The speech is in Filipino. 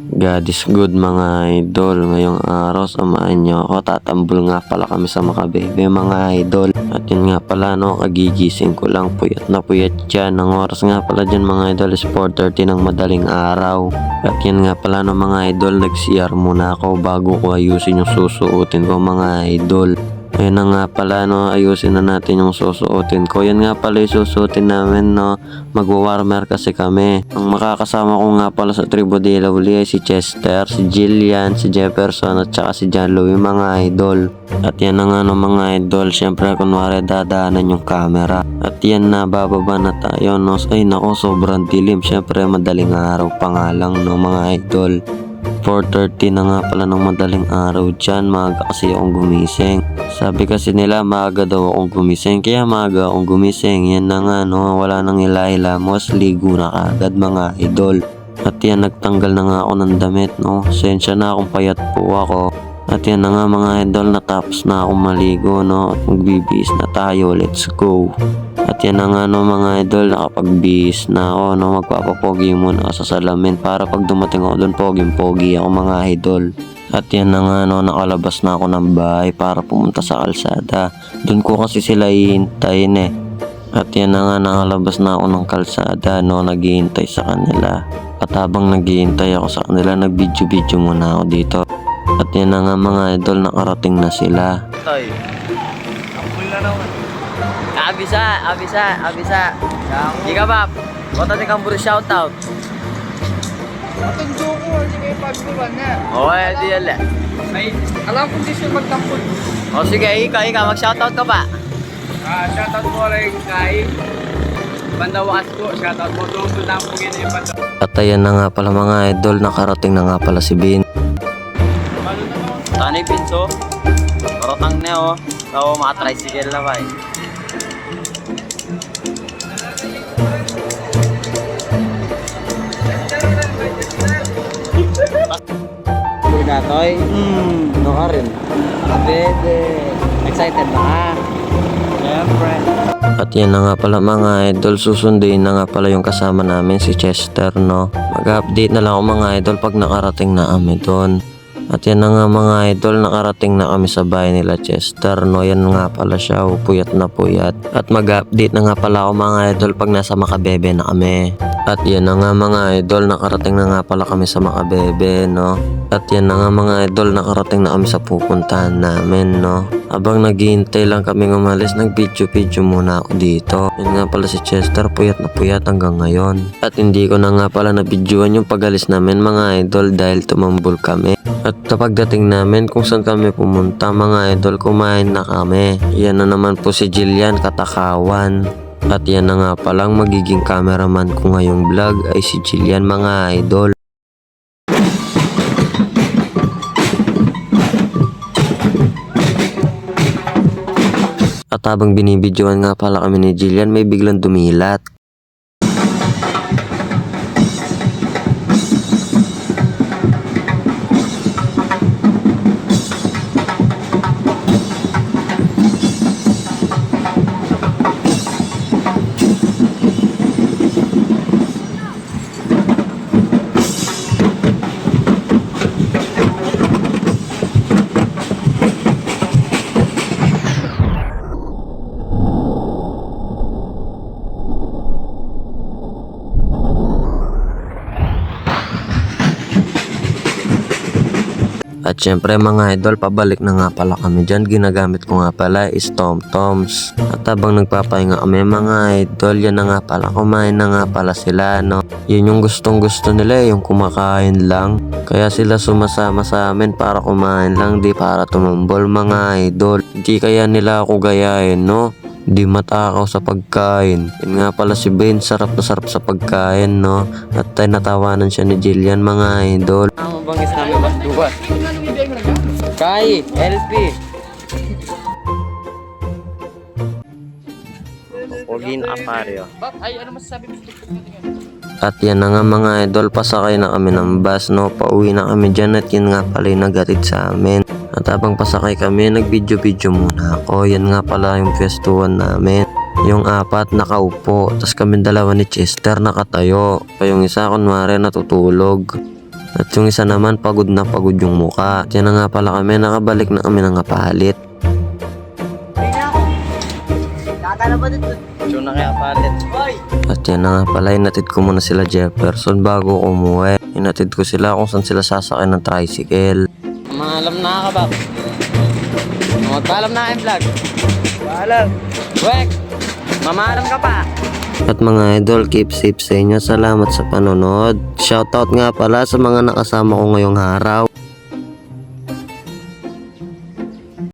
God is good mga idol. Ngayong araw samahan niyo ako. Tatambol nga pala kami sa Makabebe mga idol. At yun nga pala no, kagigising ko lang, puyat na puyat dyan. Ang oras nga pala dyan mga idol is 4:30 ng madaling araw. At yun nga pala no mga idol, nag-CR muna ako bago ko ayusin yung susuotin ko mga idol. Ayun na nga pala no, ayusin na natin yung susuotin ko. Yan nga pala yung susuotin namin no, magwa-warmer kasi kami. Ang makakasama ko nga pala sa Tribo de la Uli ay si Chester, si Jillian, si Jefferson at saka si John Louie mga idol. At yan na nga no mga idol, syempre kunwari dadaanan yung camera. At yan na, bababa na tayo no. Ay nako, sobrang dilim. Syempre madaling araw pa nga lang no mga idol. 4:30 na nga pala ng madaling araw dyan, maaga kasi akong gumising. Sabi kasi nila maaga daw akong gumising, kaya maaga akong gumising. Yan na nga no, wala nang hilamos, ligo na kagad mga idol. At yan, nagtanggal na nga ako ng damit no, sensya na akong payat po ako. At yan na nga mga idol, natapos na akong maligo no, at magbibihis na tayo, let's go. At yan na nga no mga idol, nakapagbihis na ako no, magpapapogi muna ako sa salamin para pag dumating ako doon, poging-pogi ako mga idol. At yan na nga no, nakalabas na ako ng bahay para pumunta sa kalsada. Doon ko kasi sila hihintayin eh. At yan na nga, nakalabas na ako ng kalsada no, naghihintay sa kanila. At habang naghihintay ako sa kanila, nag-video-video muna ako dito. At yan na nga mga idol, nakarating na sila. Toy. Ampul na naman. Abisa. Ika ba? Wata ni kang buru shoutout. Matun ko, hindi kayo pagkulan na. Oo, di yala. Ay, alam ko di siya magtampol. O sige, ika, mag-shoutout ka ba? Shoutout mo rin kay Bandawas ko. Shoutout mo doon ko lang po yung banda. At ayan na nga pala mga idol, nakarating na nga pala si Bin. Tani Pinso. Karotang na o. So, maka-tricycle na ba eh. Na, Toy. No ka rin. Bebe. Excited ba ka? Siyempre. At yan na nga pala mga idol, susunduin na nga pala yung kasama namin si Chester no. Mag-update na lang ako mga idol pag nakarating na kami doon. At yan na nga mga idol, nakarating na kami sa bahay nila Chester no. Yan nga pala siya, puyat na puyat. At mag-update na nga pala ako mga idol pag nasa Makabebe na kami. At yan na nga mga idol, nakarating na nga pala kami sa Makabebe no. At yan na nga mga idol, nakarating na kami sa pupuntahan namin no. Habang naghihintay lang kami umalis, nag-video muna ako dito. Yan nga pala si Chester, puyat na puyat hanggang ngayon. At hindi ko na nga pala na-videoan yung pag-alis namin mga idol dahil tumambol kami. At kapag dating namin kung saan kami pumunta mga idol, kumain na kami. Yan na naman po si Jillian, katakawan. At yan na nga palang magiging cameraman ko ngayong vlog ay si Jillian mga idol. At habang binibidyoan nga pala kami ni Jillian, may biglang dumilat. At syempre mga idol, pabalik na nga pala kami dyan. Ginagamit ko nga pala is TomToms. At habang nagpapahinga kami mga idol, yan na nga pala, kumain na nga pala sila no. Yun yung gustong gusto nila yung kumakain lang. Kaya sila sumasama sa amin para kumain lang, di para tumambol mga idol. Hindi kaya nila ako gayahin no. Di matakaw sa pagkain. Yan nga pala si Ben, sarap na sarap sa pagkain no. At tayo natawanan siya ni Jillian mga idol. Ang bangis namin magduwas. Kai, LP. Pogin aparyo. Ay, ano masasabi mo sa TikTok natin yan? At yan na nga mga idol, pasakay na kami ng bus no. Pauwi na kami dyan at yun nga pala yung naghatid sa amin. At habang pasakay kami, nag-video muna ako. Yan nga pala yung pwestuhan namin. Yung apat nakaupo, tas kami dalawa ni Chester nakatayo. Yung isa kunwari natutulog. At yung isa naman pagod na pagod yung muka. At yan na nga pala kami, nakabalik na kami ng kapalit. Siya na kaya palit. At yan na nga pala, inatid ko muna sila Jefferson bago ko umuwi. Inatid ko sila kung saan sila sasakay ng tricycle. Maalam na ka ba? Magpaalam na aking vlog. Paalam. Wek! Mamaalam ka pa. At mga idol, keep safe sa inyo. Salamat sa panonood. Shoutout nga pala sa mga nakasama ko ngayong araw.